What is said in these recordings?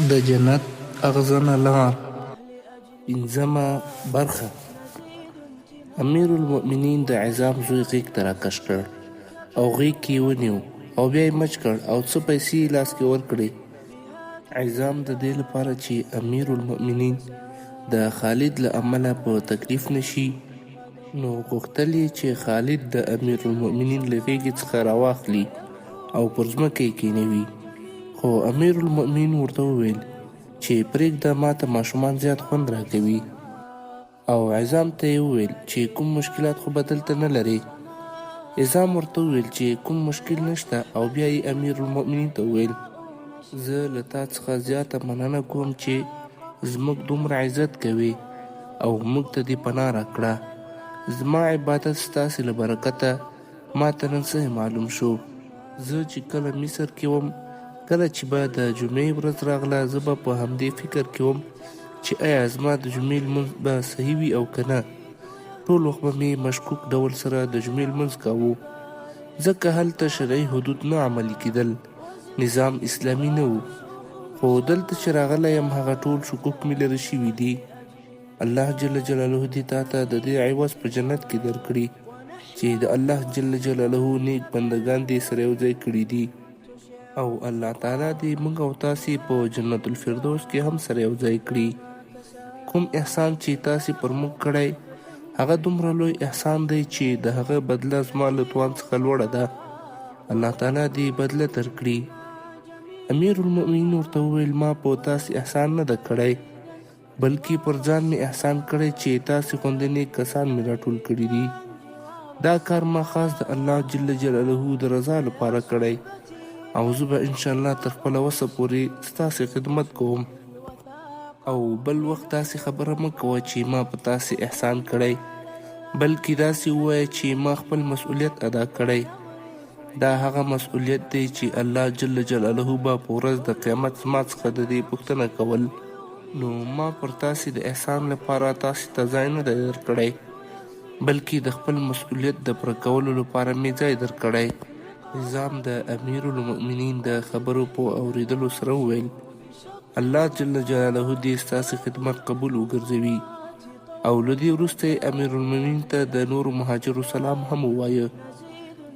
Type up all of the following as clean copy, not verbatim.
د جنت اغزنه لار پنځمه برخه. امیر المؤمنین د عظام زوی غیږ ته راکش کړ او غیږ کې یې ونیو او بیا یې مچ کړ او څه پیسې یې لاس کې ورکړې. عظام د دې لپاره چې امیر المؤمنین د خالد له امله په تکلیف نشي، نو غوښتل یې چې خالد د امیر المؤمنین له غیږې څخه راواخلي او پر ځمکه یې کېنوي. خو امیر المؤمنین ورته وویل چې پرېږده، ماته ماشومان زیات خوند راکوي. او عظام ته یې وویل چې کوم مشکلات خو به دلته نه لرې. عظام ورته وویل چې کوم مشکل نشته، او بیا یې امیر المؤمنین ته وویل زه له تا څخه زیاته مننه کوم چې زموږ دومره عزت کوي او موږ ته دې پناه راکړه. زما عبادت ستاسې له برکته ماته نن څه معلوم شو. زه چې کله مصر کې وم، کله چې به د جمعې ورځ راغله، زه به په همدې فکر کې وم چې آیا زما د جمعې لمونځ به صحیح وي او که نه. ټول وخت به مې مشکوک ډول سره د جمعې لمونځ کاوه، ځکه هلته شرعي حدود نه عملي کېدل، نظام اسلامي نه و. خو دلته چې راغلی یم، هغه ټول شکوک مې لرې شوي دي. الله جل جلاله دې تا ته د دې عوض په جنت کې درکړي چې د الله جل جلاله نیک بندگان دې سره یو ځای کړي دي، او الله تعالی دې موږ او تاسې په جنت الفردوس کې هم سره یو ځای کړي. کوم احسان چې تاسې پر موږ کړی، هغه دومره لوی احسان دی چې د هغه بدله زما له توان څخه لوړه ده. الله تعالی دې بدله درکړي. امیر المؤمنین ورته وویل ما په تاسې احسان نه ده کړی، بلکې پر ځان مې احسان کړی چې تاسې غوندې نیک کسان مې راټول کړي دي. دا کار ما خاص د الله جل جلاله د رضا لپاره کړی، او زه به انشاءالله تر خپله وسه پورې ستاسې خدمت کوم. او بل وخت داسې خبره مه کوه چې ما په تاسې احسان کړی، بلکې داسې ووایه چې ما خپل مسؤلیت ادا کړی. دا هغه مسؤلیت دی چې الله جل جلاله به په ورځ د قیامت زما څخه د دې پوښتنه کول. نو ما پر تاسې د احسان لپاره تاسې ته ځای نه دی درکړی، بلکې د خپل مسؤلیت د پوره کولو لپاره مې ځای درکړی. عظام د امیر المؤمنین د خبرو په اوریدلو سره وویل الله جل جلاله دې ستاسې خدمت قبول وګرځوي. او له دې وروسته امیر المؤمنین ته د نورو مهاجرو سلام هم ووایه.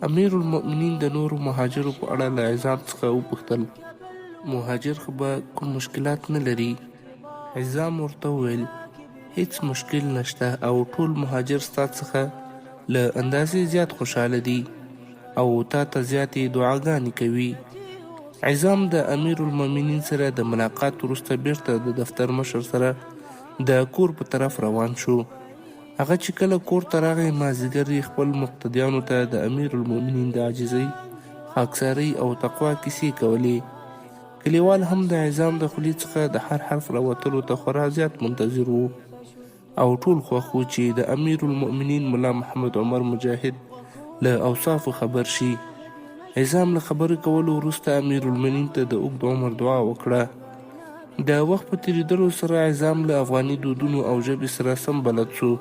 امیر المؤمنین د نورو مهاجرو په اړه له عظام څخه وپوښتل مهاجر خو به کوم مشکلات نه لري؟ عظام ورته وویل هیڅ مشکل نشته، او ټول مهاجر ستا څخه له اندازې زیات خوشحاله دي او تا ته زیاتې دعاګانې کوي. عظام د امیر المؤمنین سره د ملاقات وروسته بیرته د دفتر مشر سره د کور په طرف روان شو. هغه چې کله کور ته راغی، مازدیګر یې خپل مقتدیانو ته د امیر المؤمنین د عاجزۍ، خاکسارۍ او تقوا کیسې کولې. کلیوال هم د عظام د خولې څخه د هر حرف راوتلو ته خورا زیات منتظر وو، او ټول خوښ وو چې د امیر المؤمنین ملا محمد عمر مجاهد له اوصافو خبر شي. عظام له خبرې کولو وروسته امیر المؤمنین ته د اوږد عمر دعا وکړه. د وخت په تېرېدلو سره عظام له افغاني دودونو او ژبې سره سم بلد شو،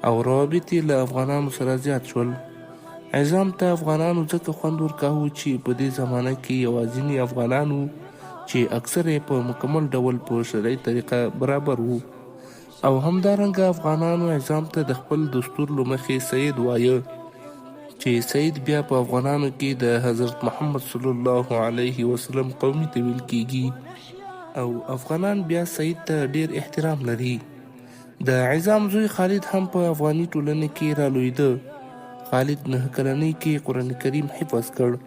او روابط یې له افغانانو سره زیات شول. عظام ته افغانانو ځکه خوند ورکاوه چې په دې زمانه کې یوازیني افغانان وو چې اکثر یې په مکمل ډول په شرعي طریقه برابر وو. او همدارنګه افغانانو عظام ته د خپل دستور له مخې سید وایه، چې سید بیا په افغانانو کې د حضرت محمد صلی الله علیه وسلم قومي ته ویل کیږي، او افغانان بیا سید ته ډیر احترام لري. د عظام زوی خالد هم په افغاني ټولنه کې رالویده. خالد 9 کلنۍ کې قرآن کریم حفظ کړ،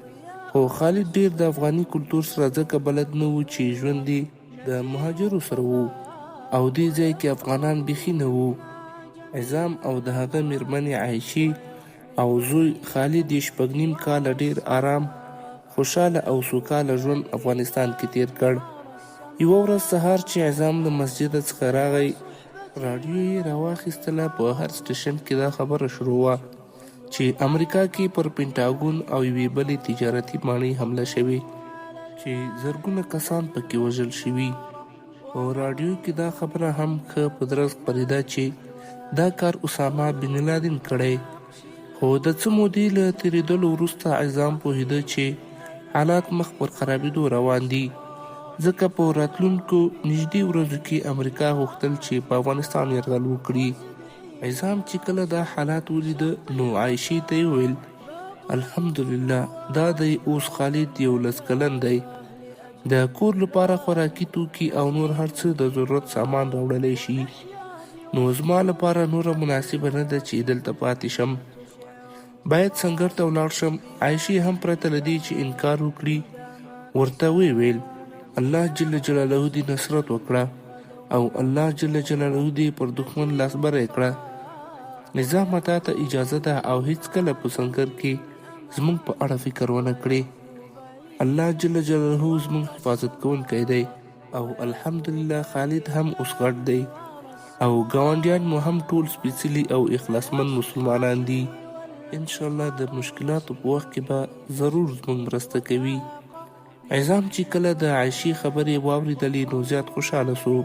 خو خالد ډیر د افغاني کلتور سره ځکه بلد نه و چې ژوند یې د مهاجرو سره و، او دې ځای کې افغانان بیخي نه وو. عظام او د هغه میرمنې عایشې او زوی خالد یې 6.5 کاله ډیر آرام، خوشحاله او سوکاله ژوند افغانستان کې تیر کړ. یوه ورځ سهار چې عظام له مسجده څخه راغی، راډیو یې راواخیستله. په هر سټیشن کې دا خبره شروع وه چې امریکا کې پر پینټاګون او یوې بلې تجارتي ماڼۍ حمله شوې چې زرګونه کسان پکې وژل شوي. په راډیو کې دا خبره هم ښه په درز خپرېده چې دا کار اسامه بن لادن کړی. خو د څه مودې له تېرېدلو وروسته عظام پوهېده چې حالات مخ پر خرابېدو روان دي، ځکه په راتلونکو نږدې ورځو کې امریکا غوښتل چې په افغانستان یرغل وکړي. عظام چې کله دا حالات ولیده نو عایشې ته یې وویل الحمدلله دا دی اوس خالد 11 کلن دی، د کور لپاره خوراکي توکي او نور هر څه د ضرورت سامان راوړلی شي، نو زما لپاره نوره مناسبه نه ده چې دلته پاتې شم، باید سنګر ته ولاړ شم. عایشې هم پرته له دې چې انکار وکړي ورته ویل الله جل جلاله دې نصرت وکړه او الله جل جلاله دې پر دښمن لاس بری کړه. نظام تا ته اجازه ده او هیڅ کله په سنګر کې زمونږ په اړه فکر ونه کړي. الله جل جلاله زمونږ حفاظت کوونکی دی او الحمدلله خالد هم اوس غټ دی او ګاونډیان مو هم ټول سپیڅلي او اخلاصمند مسلمانان دي. انشاءالله د مشکلاتو په وخت کې به ضرور زمونږ مرسته کوي. عظام چې کله د عایشې خبرې واورېدلې نو زیات خوشحاله سو.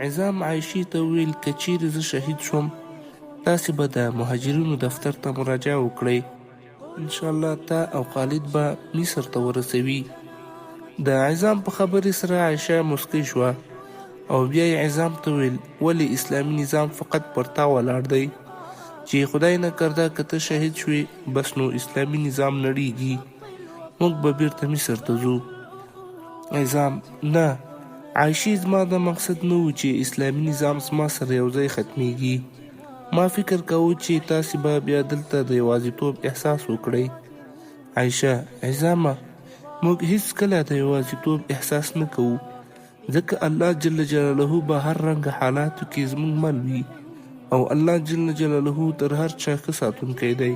عظام عایشې ته وویل که چیرې زه شهید شوم تاسې به د مهاجرینو دفتر ته مراجعه وکړئ، انشاءالله تا او خالد به مصر ته ورسوي. د عظام په خبرې سره عایشه مسکی شوه او بیا یې عظام ته ویل ولې اسلامي نظام فقط پر تا ولاړ دی چې خدای نه کرده که ته شهید شوې بس نو اسلامي نظام نړیږي، موږ به بیرته مصر ته ځو. عظام نه، عایشې زما د مقصد نه و چې اسلامي نظام زما سره یو ځای ختمیږي، ما فکر کوو چې تاسې به بیا دلته د یوازیتوب احساس وکړئ. عایشه عظامه موږ هیڅ کله د یوازیتوب احساس نه کوو ځکه الله جل جلاله به هر رنګ حالاتو کې زموږ مل وي او الله جل جلاله تر هر چا ښه ساتونکی دی.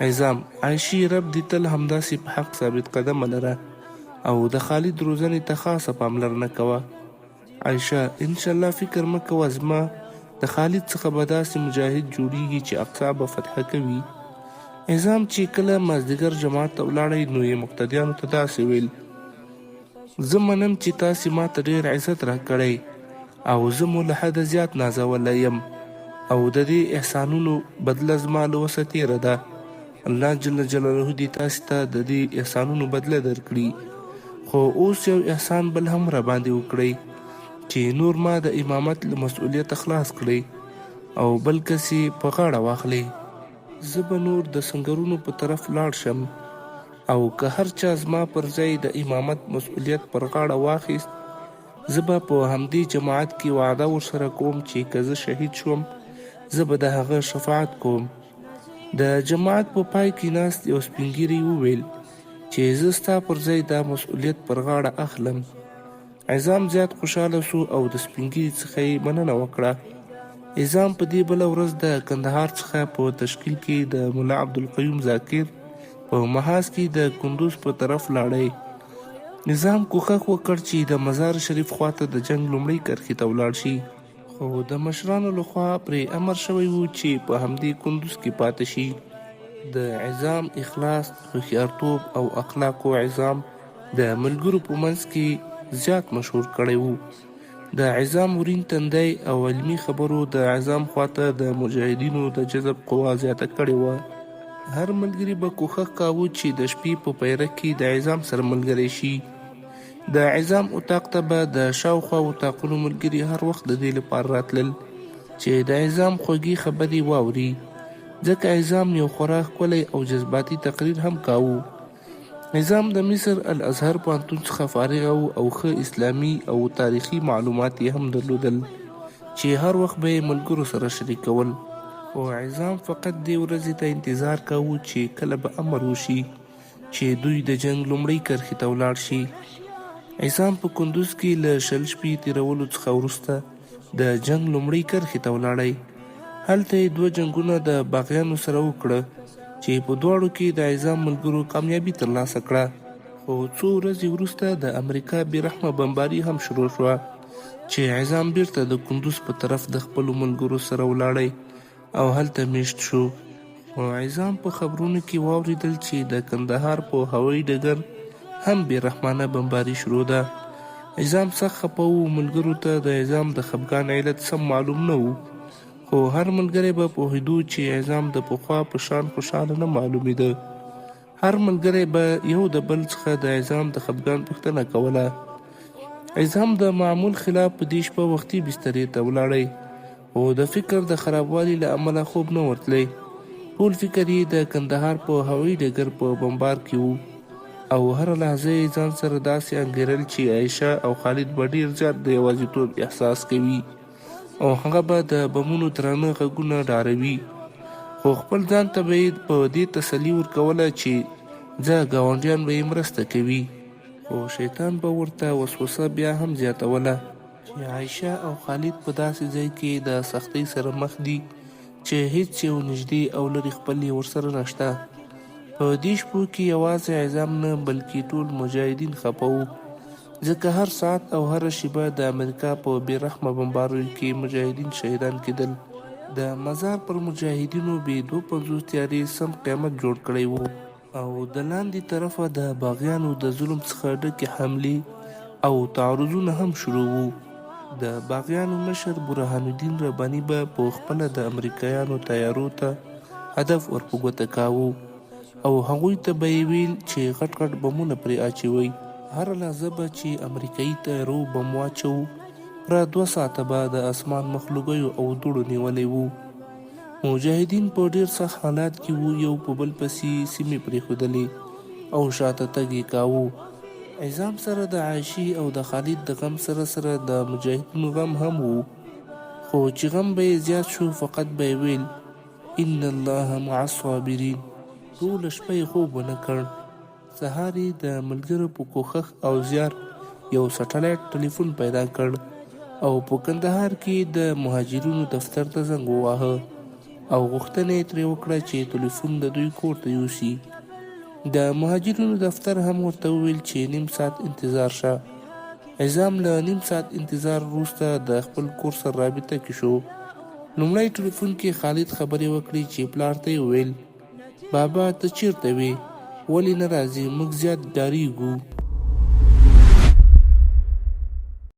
عظام عایشې رب دې تل همداسې په حق ثابت قدمه لره او د خالد روزنې ته خاصه پاملرنه کوه. عایشه انشاءالله فکر مه کوه، زما د خالد څخه به داسې مجاهد جوړیږي چې اقصی به فتح کوي. عظام چې کله مازدیګر جماعت ته ولاړی نو یې مقتدیانو ته داسې ویل زه منم چې تاسې ما ته ډېر عزت راکړی او زه مو له حده زیات نازولی یم او د دې احسانونو بدله زما له وسه تېره ده. الله جل جلاله دې تاسې ته د دې احسانونو بدله درکړي، خو اوس یو احسان بل هم را باندې وکړئ چې نور ما د امامت له مسؤلیت خلاص کړئ او بل کس یې په غاړه واخلئ. زه به نور د سنګرونو په طرف لاړ شم او که هر چا زما پر ځای د امامت مسؤلیت پر غاړه واخیست زه به په همدې جماعت کې وعده ورسره کوم چې که زه شهید شوم زه به د هغه شفاعت کوم. د جماعت په پای کې ناست یو سپین ږیري وویل چې زه ستا پر ځای دا مسؤلیت پر غاړه اخلم. عظام زیات خوشحاله سو او د سپین ږیري څخه یې مننه وکړه. عظام په دې بله ورځ د کندهار څخه په تشکیل کې د ملا عبدالقیوم ذاکر په محاذ کې د کندوز په طرف لاړی. نظام کوښښ وکړ چې د مزار شریف خواته د جنگ لومړۍ کرښې ته ولاړ شي، خو د مشرانو لخوا پرې امر شوی و چې په همدې کندوز کې پاتې شي. د عظام اخلاص، هوښیارتوب او اخلاقو عظام د ملګرو په منځ کې زیات مشهور کړی و. د عظام ورین تندی او علمي خبرو د عظام خواته د مجاهدینو د جذب قوا زیاته کړې وه. هر ملګري به کوښښ کاوه چې د شپې په پیره کې د عظام سره ملګری شي. د عظام اتاق ته به د شاوخوا اتاقونو ملګري هر وخت د دې لپاره راتلل چې د عظام خوږې خبرې واوري، ځکه عظام یو خورا ښکلی او جذباتي تقریر هم کاوه. عظام د مصر الازهر پوهنتون څخه فارغ او ښه اسلامي او تاریخي معلومات یې هم درلودل چې هر وخت به یې ملګرو سره شریکول. خو عظام فقط دې ورځې ته انتظار کاوه چې کله به امر وشي چې دوی د جنگ لومړۍ کرښې ته ولاړ شي. عظام په کندوز کې له 2 شپې تېرولو څخه وروسته د جنگ لومړۍ کرښې ته ولاړی. هلته یې 2 جنګونه د باغیانو سره وکړه چې په دواړو کې د عظام ملګرو کامیابي ترلاسه کړه. خو څو ورځې وروسته د امریکا بېرحمه بمباري هم شروع شوه چې عظام بیرته د کندوز په طرف د خپلو ملګرو سره ولاړی او هلته میشت شو. خو عظام په خبرونو کې واورېدل چې د کندهار په هوایي ډګر هم بېرحمانه بمباري شروع ده. عظام سخت خفه و، ملګرو ته د عظام د خفګان علت سم معلوم نه و، خو هر ملګری به پوهېدو چې عظام د پخوا په شان خوشحاله نه معلومېده. هر ملګری به یو د بل څخه د عظام د خفګان پوښتنه کوله عظام د معمول خلاف په دې شپه وختي بسترې ته ولاړی او د فکر د خرابوالي له امله خوب نه ورتلی. ټول فکر یې د کندهار په هوایي ډګر په بمبار کې و او هره لحظه یې ځان سره داسې انګیرل چې عایشه او خالد به ډېر زیات د یوازیتوب احساس کوي او هغه به د بمونو درانه غږونه ډاروي. خو خپل ځان ته به یې په دې تسلي ورکوله چې ځه ګاونډیان به یې مرسته کوي. خو شیطان به ورته وسوسه بیا هم زیاتوله چې عایشه او خالد په داسې ځای کې د سختۍ سره مخ دي چې هیڅ یو نږدې او لرې خپل یې ورسره نشته. په دې شپو کې یوازې عظام نه بلکې ټول مجاهدین خفه وو، ځکه هر ساعت او هره شیبه د امریکا په بې رحمه بمباریو کې مجاهدین شهیدان کېدل. د مزار پر مجاهدینو بې 250 تیارې سم قیامت جوړ کړی وو او د لاندې طرفه د باغیانو د ظلم څخه ډکې حملې او تعرضونه هم شروع وو. د باغیانو مشر برهان الدین رباني به په خپله د امریکایانو تیارو ته هدف ورپه ګوته کاوه او هغوی ته به یې ویل چې غټ غټ بمونه پرې اچوئ. هره لحظه به چې امریکایي تیارو بم واچوو پوره 2 ساعته به د اسمان مخلوقیو او دوړو نیولی وو. مجاهدین په ډیر سخت حالات کې وو، یو په بل پسې سیمې پرېښودلې او شاته تګ یې کاوه. عظام سره د عایشې او د خالد د غم سره سره د مجاهدینو غم هم وو، خو چې غم به یې زیات شو فقط به یې ویل ان الله مع الصابرین. ټوله شپه یې خوب ونه کړ. سهار یې د ملګرو په کوښښ او زیار یو سټلایټ ټلیفون پیدا کړ او په کندهار کې د مهاجرینو دفتر ته زنګ وواهه او غوښتنه یې ترې وکړه چې ټلیفون د دوی کور ته یوسي. د مهاجرینو دفتر هم ورته وویل چې 1.5 ساعت انتظار شه. عظام له 1.5 ساعت انتظار وروسته د خپل کور سره رابطه کې شو. لومړی ټلیفون کې خالد خبرې وکړې چې پلار ته یې وویل بابا ته چیرته وې، ولې نه راځې، موږ زیات ډارېږو.